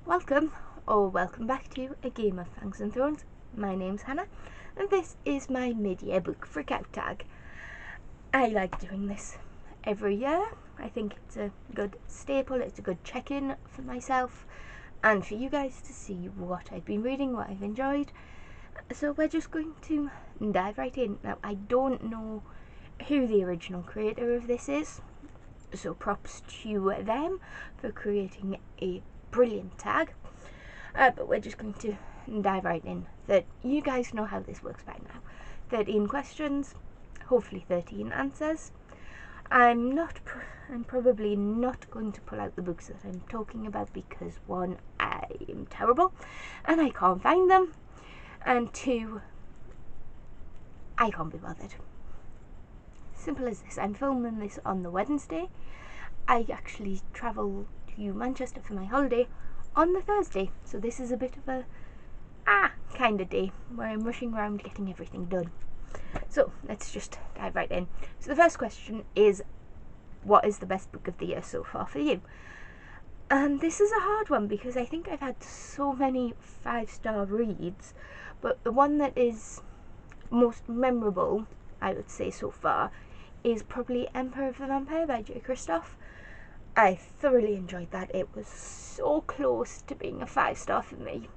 Welcome or welcome back to A Game of Fangs and Thrones. My name's Hannah and this is my mid-year book freakout tag. I like doing this every year. I think it's a good staple, it's a good check-in for myself and for you guys to see what I've been reading, what I've enjoyed. So we're just going to dive right in. Now, I don't know who the original creator of this is, so props to them for creating a brilliant tag, but we're just going to dive right in. That you guys know how this works by now. 13 questions, hopefully 13 answers. I'm probably not going to pull out the books that I'm talking about because one, I am terrible and I can't find them, and two, I can't be bothered. Simple as this. I'm filming this on the Wednesday. I actually travel to Manchester for my holiday on the Thursday, so this is a bit of a kind of day where I'm rushing around getting everything done. So let's just dive right in. So the first question is, what is the best book of the year so far for you? And this is a hard one because I think I've had so many 5-star reads, but the one that is most memorable, I would say so far, is probably Emperor of the Vampire by J. Christoph. I thoroughly enjoyed that. It was so close to being a 5-star for me,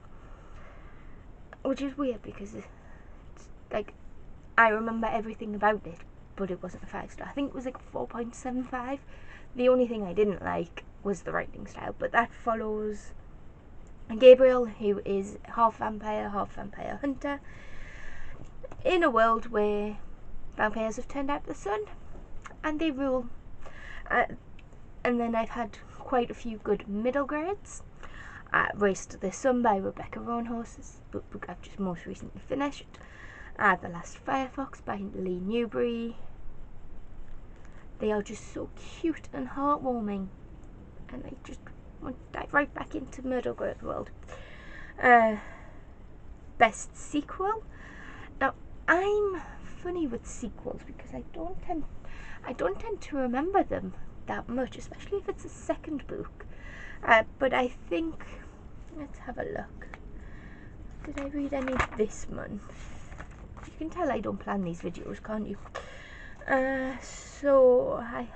which is weird because it's like I remember everything about it, but it wasn't a 5-star. I think it was like 4.75. The only thing I didn't like was the writing style, but that follows Gabriel, who is half vampire hunter, in a world where vampires have turned out the sun and they rule. And then I've had quite a few good middle grades. Race to the Sun by Rebecca Roanhorse, this book I've just most recently finished. The Last Firefox by Lee Newbury. They are just so cute and heartwarming, and I just want to dive right back into middle grade world. Best sequel. Now, I'm funny with sequels because I don't tend to remember them that much, especially if it's a second book. But I think, let's have a look. Did I read any this month? You can tell I don't plan these videos, can't you? So I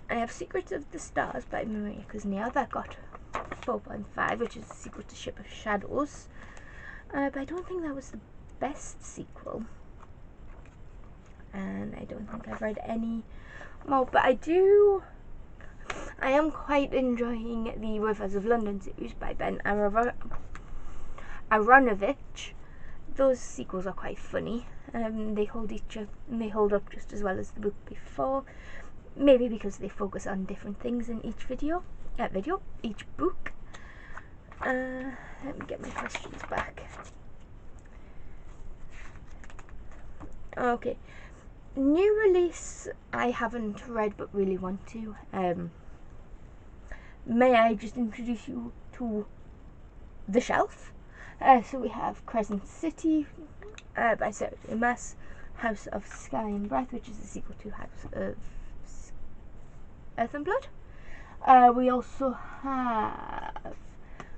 have Secrets of the Stars by Maria Kuznia that got 4.5, which is a sequel to Ship of Shadows. But I don't think that was the best sequel. And I don't think I've read any more, but I am quite enjoying the Rivers of London series by Ben Aronovich. Those sequels are quite funny. They hold up just as well as the book before, maybe because they focus on different things in each each book. Let me get my questions back. Okay. New release I haven't read but really want to. May I just introduce you to The Shelf? So we have Crescent City by Sarah J. Maas, House of Sky and Breath, which is a sequel to House of Earth and Blood. We also have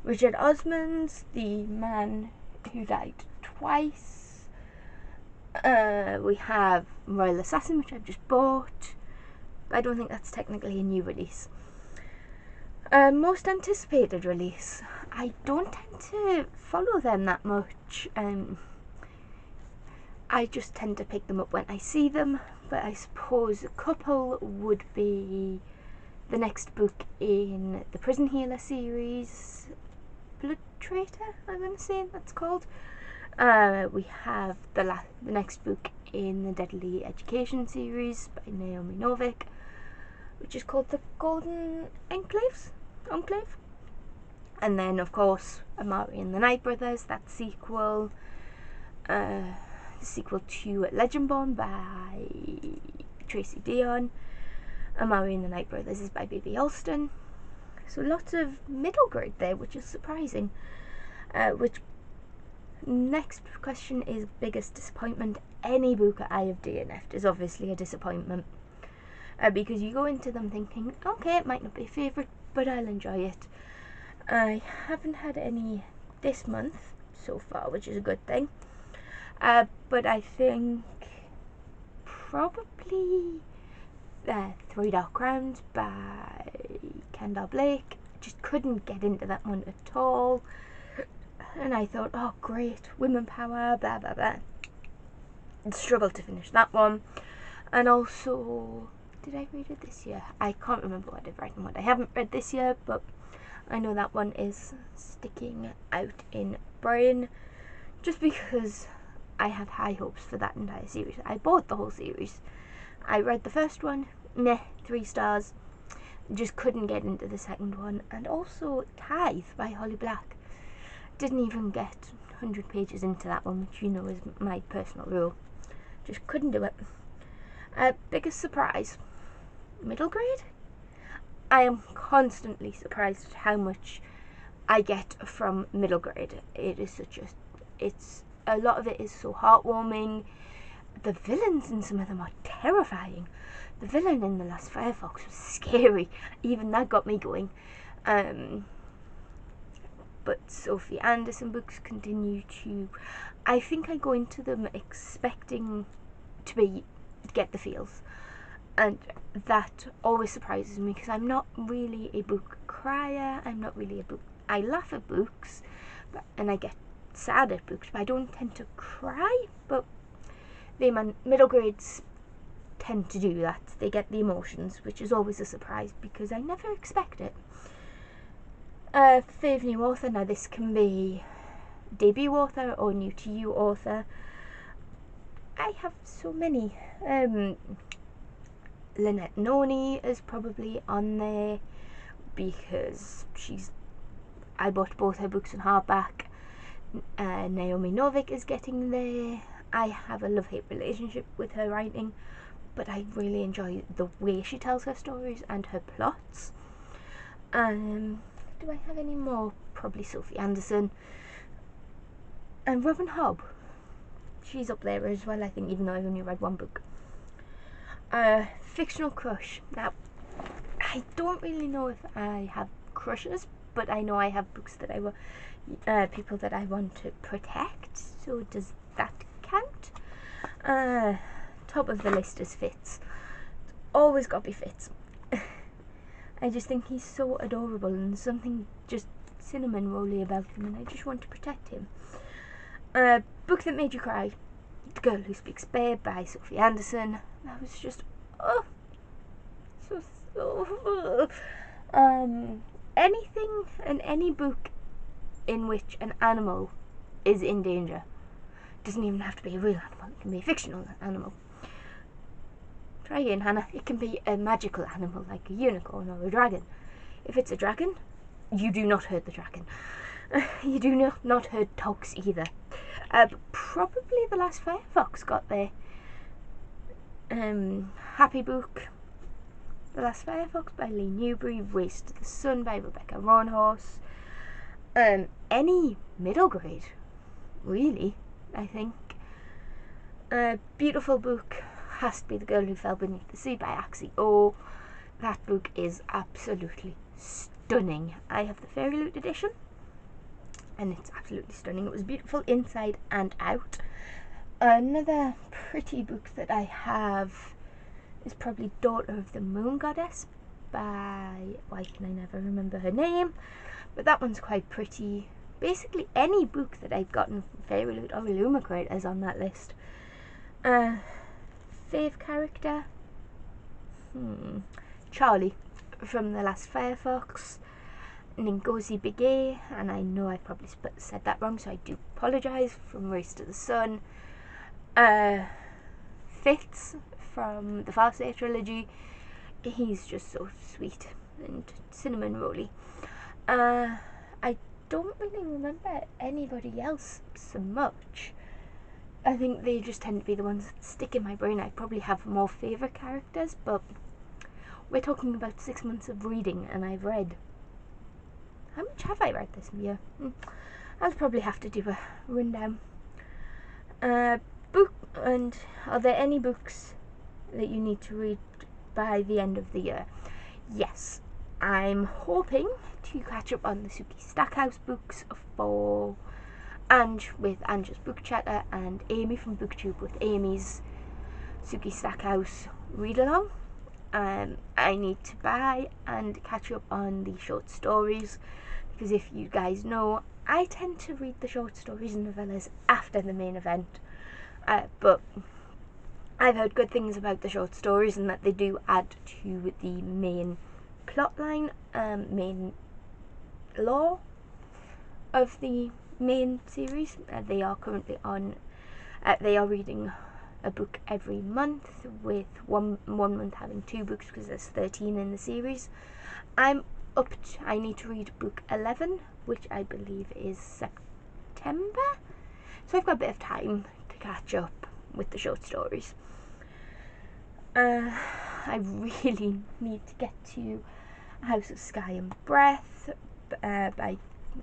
Richard Osman's The Man Who Died Twice. We have Royal Assassin, which I've just bought, but I don't think that's technically a new release. Most anticipated release. I don't tend to follow them that much. I just tend to pick them up when I see them, but I suppose a couple would be the next book in the Prison Healer series, Blood Traitor, I'm going to say that's called. We have the next book in the Deadly Education series by Naomi Novik, which is called The Golden Enclave. And then, of course, Amari and the Night Brothers, that sequel. The sequel to Legendborn by Tracy Deonn. Amari and the Night Brothers is by Baby Alston. So lots of middle grade there, which is surprising. Next question is biggest disappointment. Any book I have DNF'd is obviously a disappointment. because you go into them thinking, okay, it might not be a favourite, but I'll enjoy it. I haven't had any this month so far, which is a good thing. But I think probably Three Dark Crowns by Kendall Blake. Just couldn't get into that one at all. And I thought, oh great, women power, blah blah blah. Struggled to finish that one. And also, did I read it this year? I can't remember what I've read and what I haven't read this year, but I know that one is sticking out in brain just because I had high hopes for that entire series. I bought the whole series. I read the first one, meh, 3 stars. Just couldn't get into the second one. And also Tithe by Holly Black. Didn't even get 100 pages into that one, which you know is my personal rule. Just couldn't do it. Biggest surprise, middle grade? I am constantly surprised at how much I get from middle grade. It is a lot of it is so heartwarming. The villains in some of them are terrifying. The villain in The Last Firefox was scary. Even that got me going. But Sophie Anderson books continue to... I think I go into them expecting to get the feels. And that always surprises me because I'm not really a book crier. I'm not really a book... I laugh at books and I get sad at books, but I don't tend to cry. But middle grades tend to do that. They get the emotions, which is always a surprise because I never expect it. Fave new author. Now this can be debut author or new to you author. I have so many. Lynette Noni is probably on there because I bought both her books in hardback. Naomi Novik is getting there. I have a love-hate relationship with her writing, but I really enjoy the way she tells her stories and her plots. Do I have any more? Probably Sophie Anderson. And Robin Hobb. She's up there as well, I think, even though I've only read one book. Fictional crush. Now, I don't really know if I have crushes, but I know I have books that people that I want to protect. So does that count? Top of the list is Fitz. Always got to be Fitz. I just think he's so adorable and something just cinnamon rolly about him, and I just want to protect him. Book that made you cry. The Girl Who Speaks Bear by Sophie Anderson. That was just anything and any book in which an animal is in danger. Doesn't even have to be a real animal, it can be a fictional animal. Try again, Hannah. It can be a magical animal like a unicorn or a dragon. If it's a dragon, you do not hurt the dragon. You do not hurt dogs either. Probably The Last Firefox got there. Happy Book. The Last Firefox by Lee Newbury. Race to the Sun by Rebecca Roanhorse. Any middle grade, really, I think. Beautiful book has to be The Girl Who Fell Beneath the Sea by Axie O. That book is absolutely stunning. I have the Fairy Loot edition, and it's absolutely stunning. It was beautiful inside and out. Another pretty book that I have is probably Daughter of the Moon Goddess by... why can I never remember her name? But that one's quite pretty. Basically any book that I've gotten from Fairy Loot or Illumicrate is on that list. Fave character? Charlie from The Last Firefox. Ngozi Begay, and I know I probably said that wrong, so I do apologise, from Race to the Sun. Fitz from the Farsight trilogy. He's just so sweet and cinnamon rolly. I don't really remember anybody else so much. I think they just tend to be the ones that stick in my brain. I probably have more favourite characters, but we're talking about 6 months of reading, and I've read... how much have I read this year? I'll probably have to do a rundown. Book, and are there any books that you need to read by the end of the year. Yes, I'm hoping to catch up on the Suki Stackhouse books for Ange with Ange's Book Chatter and Amy from BookTube with Amy's Suki Stackhouse read along. I need to buy and catch up on the short stories, because if you guys know, I tend to read the short stories and novellas after the main event, but I've heard good things about the short stories and that they do add to the main plotline, main lore of the main series. They are currently on, they are reading a book every month, with one month having 2 books because there's 13 in the series. I need to read book 11, which I believe is September, so I've got a bit of time to catch up with the short stories. I really need to get to House of Sky and Breath by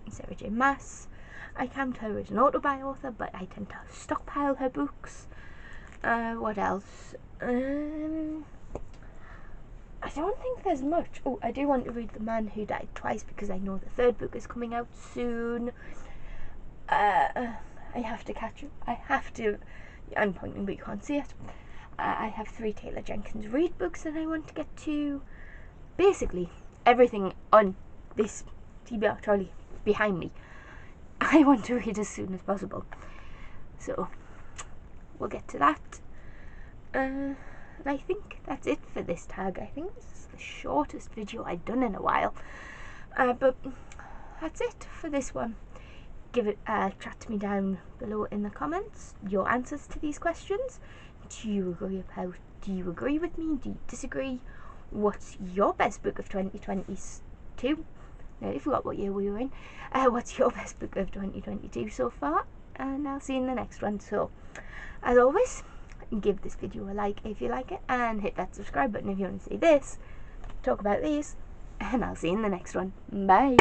Sarah J. Maas. I count her as an auto-buy author, but I tend to stockpile her books. What else? I don't think there's much. Oh, I do want to read The Man Who Died Twice, because I know the 3rd book is coming out soon. I have to catch up. I'm pointing but you can't see it. I have 3 Taylor Jenkins Reid books that I want to get to. Basically, everything on this TBR trolley behind me, I want to read as soon as possible. So, we'll get to that. And I think that's it for this tag. I think this is the shortest video I've done in a while. But that's it for this one. Chat to me down below in the comments your answers to these questions. Do you agree with me? Do you disagree? What's your best book of 2022? No, I forgot what year we were in. What's your best book of 2022 so far? And I'll see you in the next one. So, as always, give this video a like if you like it, and hit that subscribe button if you want to see this, talk about these, and I'll see you in the next one. Bye!